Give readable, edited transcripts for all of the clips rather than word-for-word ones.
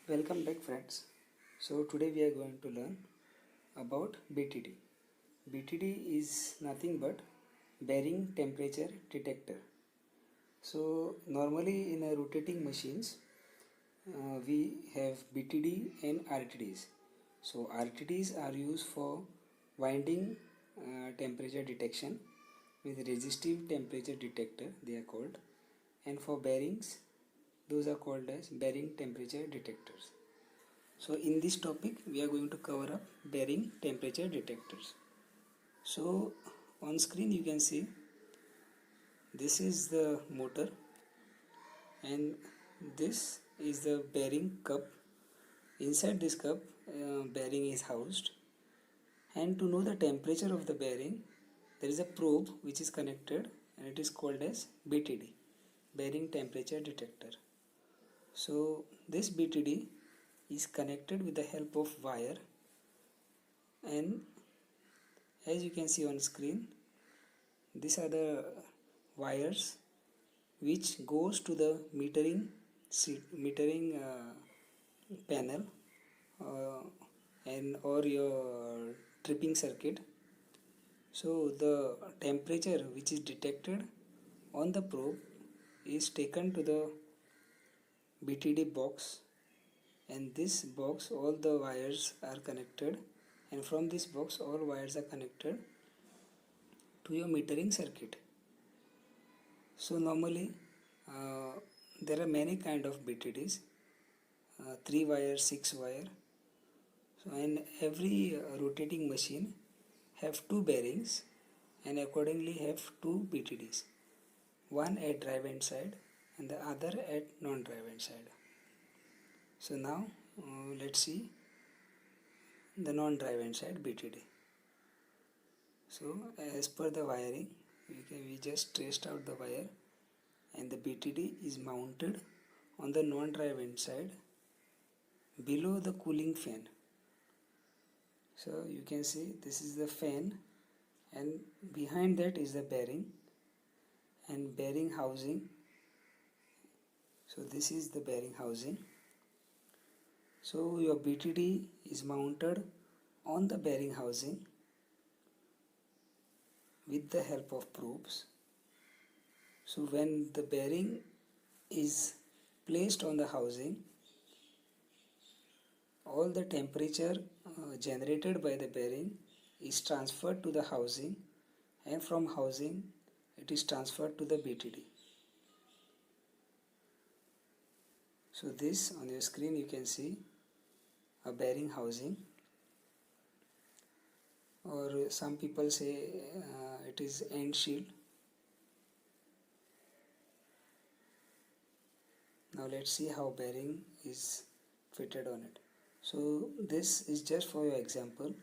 Welcome back friends. So today we are going to learn about BTD. BTD is nothing but bearing temperature detector. So normally in a rotating machines we have BTD and RTDs. So RTDs are used for winding temperature detection with resistive temperature detector they are called, and for bearings those are called as bearing temperature detectors. So in this topic we are going to cover up bearing temperature detectors. So on screen you can see this is the motor and this is the bearing cup. Inside this cup bearing is housed, and to know the temperature of the bearing there is a probe which is connected and it is called as BTD, bearing temperature detector. So this BTD is connected with the help of wire, and as you can see on screen these are the wires which goes to the metering panel uh, and or your tripping circuit. So the temperature which is detected on the probe is taken to the BTD box, and this box all the wires are connected, and from this box all wires are connected to your metering circuit. So normally there are many kind of BTDs, 3 wire, 6 wire. So and every rotating machine have two bearings and accordingly have two BTDs, one at drive hand side and the other at non-drive hand side. So now let's see the non-drive hand side BTD. So as per the wiring we just traced out the wire, and the BTD is mounted on the non-drive hand side below the cooling fan. So you can see this is the fan, and behind that is the bearing and bearing housing. So this is the bearing housing. So your BTD is mounted on the bearing housing with the help of probes. So when the bearing is placed on the housing, all the temperature generated by the bearing is transferred to the housing, and from housing it is transferred to the BTD. So this on your screen you can see a bearing housing, or some people say it is end shield. Now let's see how bearing is fitted on it. So this is just for your example.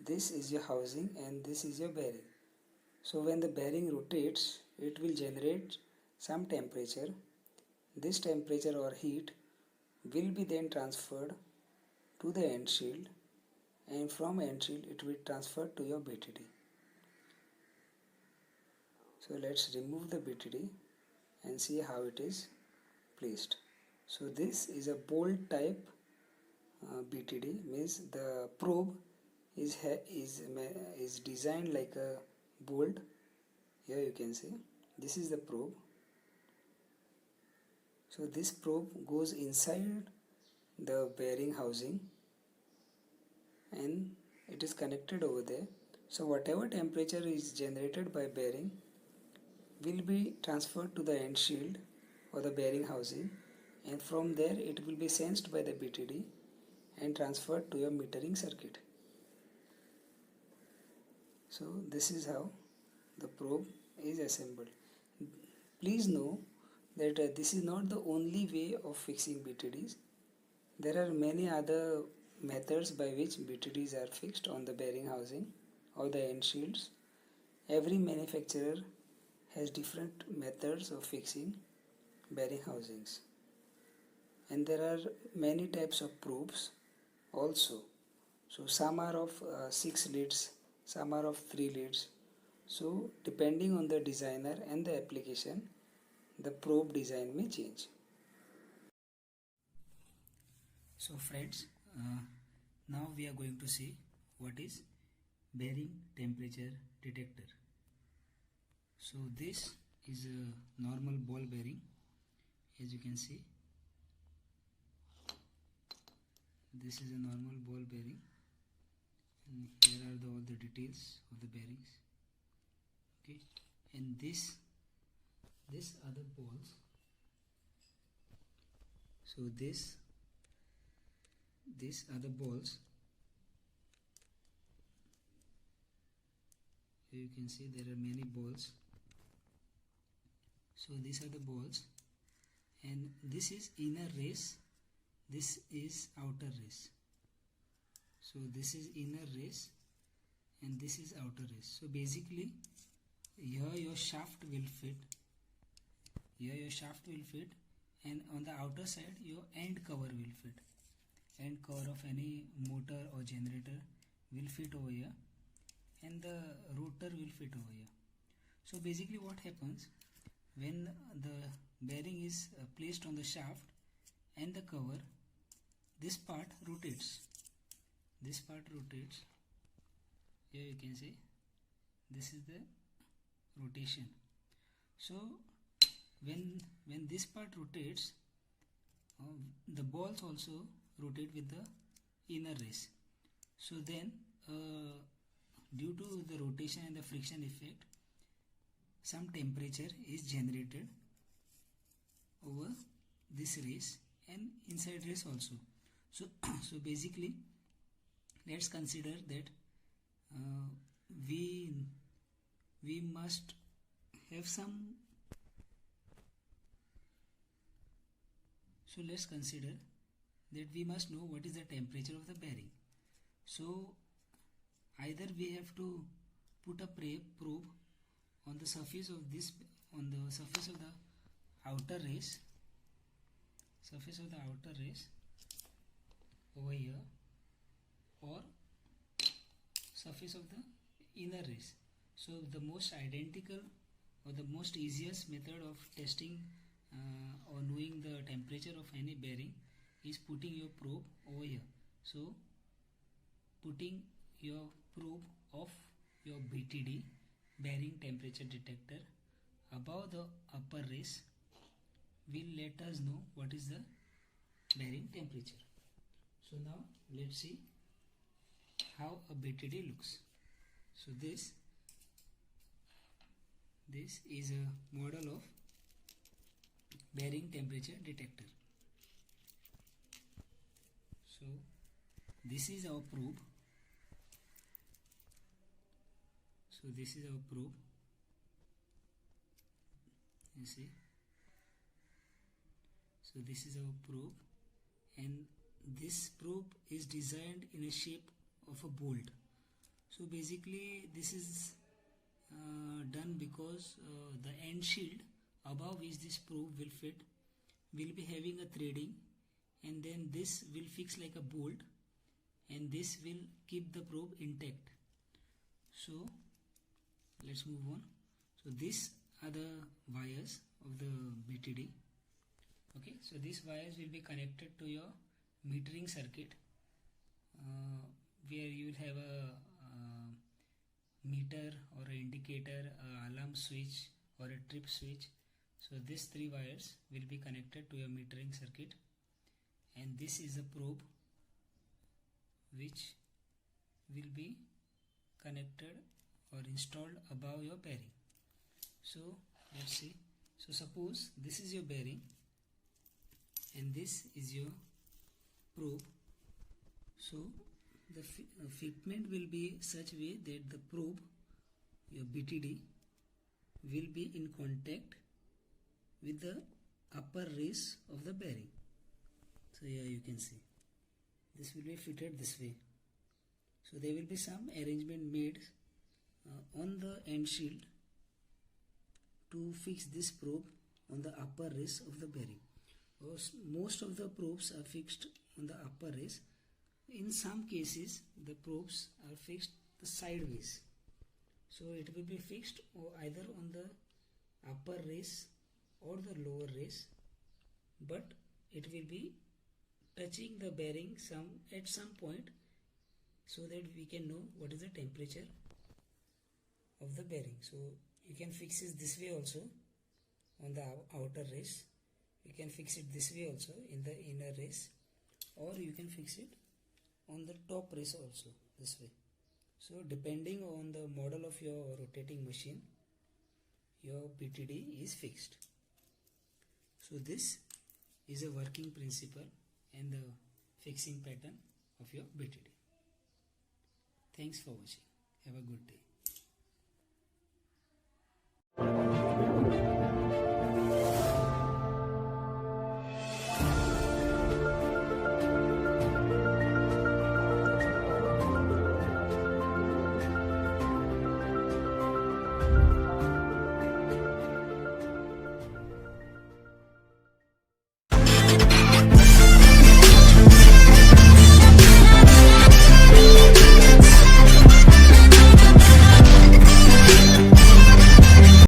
This is your housing and this is your bearing. So when the bearing rotates, it will generate some temperature. This temperature or heat will be then transferred to the end shield, and from end shield it will transfer to your BTD. So let's remove the BTD and see how it is placed. So this is a bolt type BTD, means the probe is designed like a bolt. Here you can see this is the probe. So this probe goes inside the bearing housing and it is connected over there. So whatever temperature is generated by bearing will be transferred to the end shield or the bearing housing, and from there it will be sensed by the BTD and transferred to your metering circuit. So this is how the probe is assembled. Please know that this is not the only way of fixing BTDs. There are many other methods by which BTDs are fixed on the bearing housing or the end shields. Every manufacturer has different methods of fixing bearing housings, and there are many types of probes also. So some are of 6 leads, some are of 3 leads. So depending on the designer and the application, the probe design may change. So friends, now we are going to see what is bearing temperature detector. So this is a normal ball bearing, as you can see. This is a normal ball bearing, and here are all the details of the bearings. Okay, and this are the balls. So these are the balls. Here you can see there are many balls. So these are the balls, and this is inner race, this is outer race. So this is inner race and this is outer race. So basically here your shaft will fit, and on the outer side your end cover will fit. End cover of any motor or generator will fit over here, and the rotor will fit over here. So basically what happens when the bearing is placed on the shaft and the cover, this part rotates. Here you can see this is the rotation. So when this part rotates, the balls also rotate with the inner race. So then due to the rotation and the friction effect, some temperature is generated over this race and inside race also. So so basically let's consider that we must have some. So let's consider that we must know what is the temperature of the bearing. So either we have to put a probe on the surface of this, on the surface of the outer race, over here, or surface of the inner race. So the most identical or the most easiest method of testing or knowing the temperature of any bearing is putting your probe over here. So putting your probe of your BTD, bearing temperature detector, above the upper race will let us know what is the bearing temperature. So now let's see how a BTD looks. So this is a model of bearing temperature detector. So this is our probe. You see. So this is our probe, and this probe is designed in a shape of a bolt. So basically this is done because the end shield above which this probe will fit will be having a threading, and then this will fix like a bolt, and this will keep the probe intact. So let's move on. So these are the wires of the BTD. Okay, so these wires will be connected to your metering circuit, where you will have a meter or an indicator, alarm switch or a trip switch. So these three wires will be connected to your metering circuit, and this is a probe which will be connected or installed above your bearing. So let's see. So suppose this is your bearing and this is your probe. So the fitment will be such way that the probe, your BTD, will be in contact with the upper race of the bearing. So here you can see this will be fitted this way. So there will be some arrangement made on the end shield to fix this probe on the upper race of the bearing. Most of the probes are fixed on the upper race. In some cases the probes are fixed the sideways. So it will be fixed either on the upper race or the lower race, but it will be touching the bearing at some point, so that we can know what is the temperature of the bearing. So you can fix it this way also on the outer race, you can fix it this way also in the inner race, or you can fix it on the top race also this way. So depending on the model of your rotating machine, your BTD is fixed. So this is a working principle and the fixing pattern of your BTD. Thanks for watching. Have a good day.